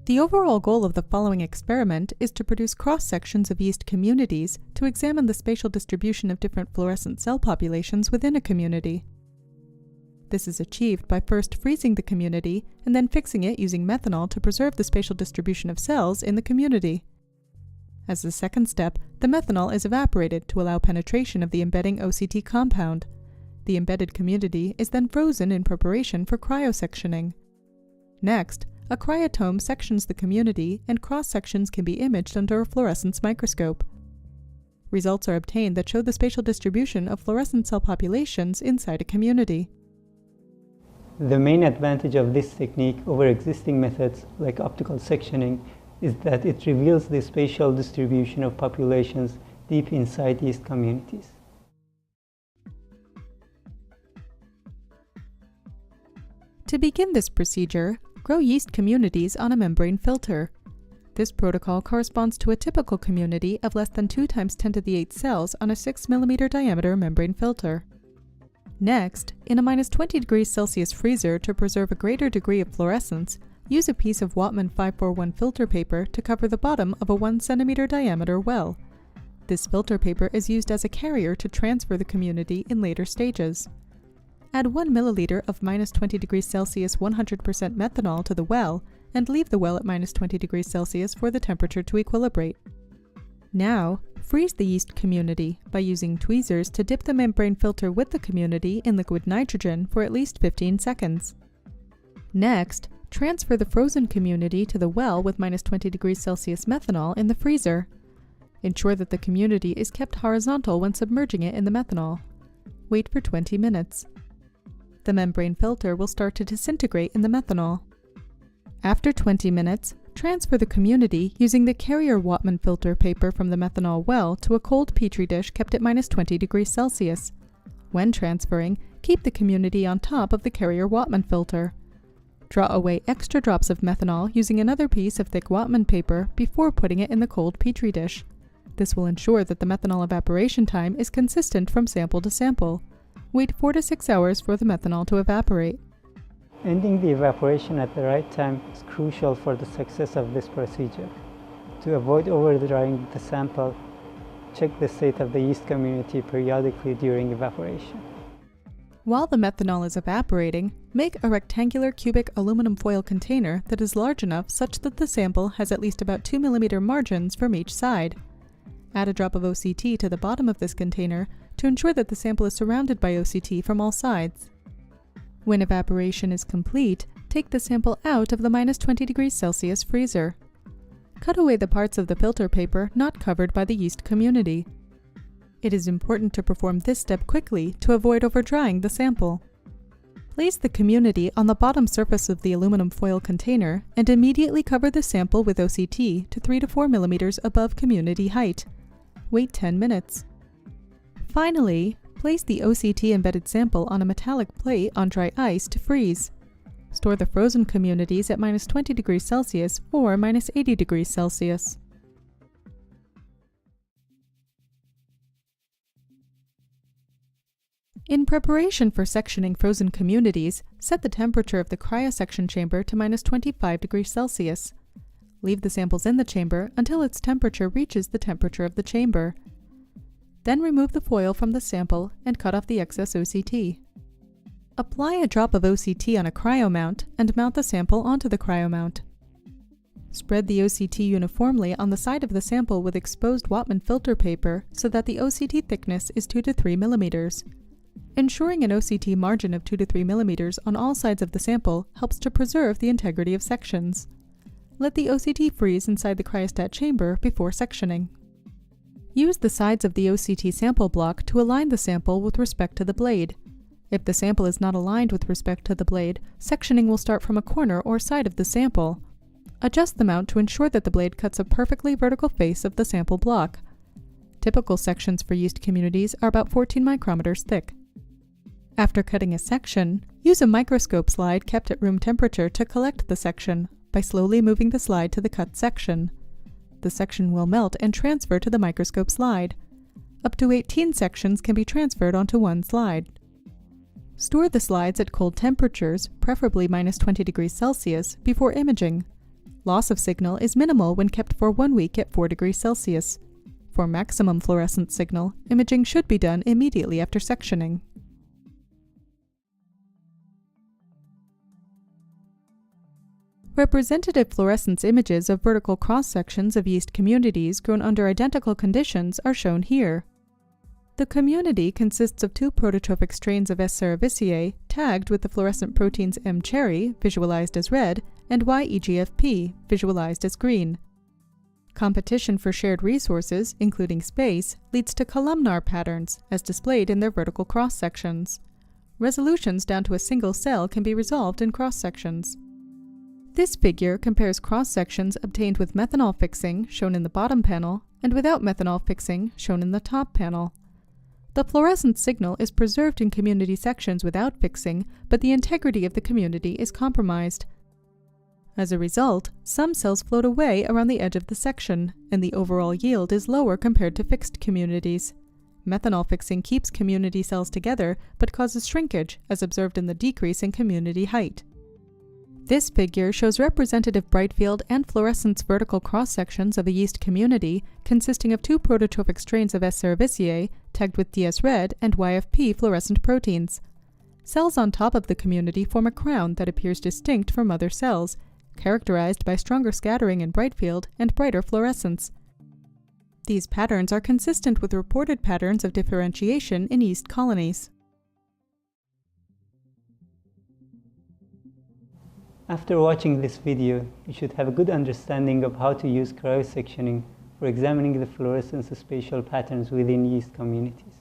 The overall goal of the following experiment is to produce cross-sections of yeast communities to examine the spatial distribution of different fluorescent cell populations within a community. This is achieved by first freezing the community and then fixing it using methanol to preserve the spatial distribution of cells in the community. As the second step, the methanol is evaporated to allow penetration of the embedding OCT compound. The embedded community is then frozen in preparation for cryosectioning. Next, a cryotome sections the community and cross-sections can be imaged under a fluorescence microscope. Results are obtained that show the spatial distribution of fluorescent cell populations inside a community. The main advantage of this technique over existing methods like optical sectioning is that it reveals the spatial distribution of populations deep inside yeast communities. To begin this procedure, grow yeast communities on a membrane filter. This protocol corresponds to a typical community of less than 2 × 10⁸ cells on a 6 mm diameter membrane filter. Next, in a -20°C freezer to preserve a greater degree of fluorescence, use a piece of Whatman 541 filter paper to cover the bottom of a 1 cm diameter well. This filter paper is used as a carrier to transfer the community in later stages. Add 1 milliliter of -20°C 100% methanol to the well and leave the well at -20°C for the temperature to equilibrate. Now, freeze the yeast community by using tweezers to dip the membrane filter with the community in liquid nitrogen for at least 15 seconds. Next, transfer the frozen community to the well with -20°C methanol in the freezer. Ensure that the community is kept horizontal when submerging it in the methanol. Wait for 20 minutes. The membrane filter will start to disintegrate in the methanol. After 20 minutes, transfer the community using the carrier Whatman filter paper from the methanol well to a cold petri dish kept at -20°C. When transferring, keep the community on top of the carrier Whatman filter. Draw away extra drops of methanol using another piece of thick Whatman paper before putting it in the cold petri dish. This will ensure that the methanol evaporation time is consistent from sample to sample. Wait 4 to 6 hours for the methanol to evaporate. Ending the evaporation at the right time is crucial for the success of this procedure. To avoid over-drying the sample, check the state of the yeast community periodically during evaporation. While the methanol is evaporating, make a rectangular cubic aluminum foil container that is large enough such that the sample has at least about 2 mm margins from each side. Add a drop of OCT to the bottom of this container to ensure that the sample is surrounded by OCT from all sides. When evaporation is complete, take the sample out of the -20°C freezer. Cut away the parts of the filter paper not covered by the yeast community. It is important to perform this step quickly to avoid over-drying the sample. Place the community on the bottom surface of the aluminum foil container and immediately cover the sample with OCT to 3 to 4 mm above community height. Wait 10 minutes. Finally, place the OCT-embedded sample on a metallic plate on dry ice to freeze. Store the frozen communities at -20°C or -80°C. In preparation for sectioning frozen communities, set the temperature of the cryosection chamber to -25°C. Leave the samples in the chamber until its temperature reaches the temperature of the chamber. Then remove the foil from the sample and cut off the excess OCT. Apply a drop of OCT on a cryomount and mount the sample onto the cryomount. Spread the OCT uniformly on the side of the sample with exposed Whatman filter paper so that the OCT thickness is 2 to 3 mm. Ensuring an OCT margin of 2 to 3 mm on all sides of the sample helps to preserve the integrity of sections. Let the OCT freeze inside the cryostat chamber before sectioning. Use the sides of the OCT sample block to align the sample with respect to the blade. If the sample is not aligned with respect to the blade, sectioning will start from a corner or side of the sample. Adjust the mount to ensure that the blade cuts a perfectly vertical face of the sample block. Typical sections for yeast communities are about 14 micrometers thick. After cutting a section, use a microscope slide kept at room temperature to collect the section by slowly moving the slide to the cut section. The section will melt and transfer to the microscope slide. Up to 18 sections can be transferred onto one slide. Store the slides at cold temperatures, preferably -20°C, before imaging. Loss of signal is minimal when kept for 1 week at 4 degrees Celsius. For maximum fluorescent signal, imaging should be done immediately after sectioning. Representative fluorescence images of vertical cross-sections of yeast communities grown under identical conditions are shown here. The community consists of 2 prototrophic strains of S. cerevisiae tagged with the fluorescent proteins M. cherry, visualized as red, and Y. EGFP, visualized as green. Competition for shared resources, including space, leads to columnar patterns, as displayed in their vertical cross-sections. Resolutions down to a single cell can be resolved in cross-sections. This figure compares cross-sections obtained with methanol-fixing, shown in the bottom panel, and without methanol-fixing, shown in the top panel. The fluorescent signal is preserved in community sections without fixing, but the integrity of the community is compromised. As a result, some cells float away around the edge of the section, and the overall yield is lower compared to fixed communities. Methanol fixing keeps community cells together, but causes shrinkage, as observed in the decrease in community height. This figure shows representative bright field and fluorescence vertical cross-sections of a yeast community consisting of 2 prototrophic strains of S. cerevisiae tagged with DS red and YFP fluorescent proteins. Cells on top of the community form a crown that appears distinct from other cells, characterized by stronger scattering in bright field and brighter fluorescence. These patterns are consistent with reported patterns of differentiation in yeast colonies. After watching this video, you should have a good understanding of how to use cryosectioning for examining the fluorescence spatial patterns within yeast communities.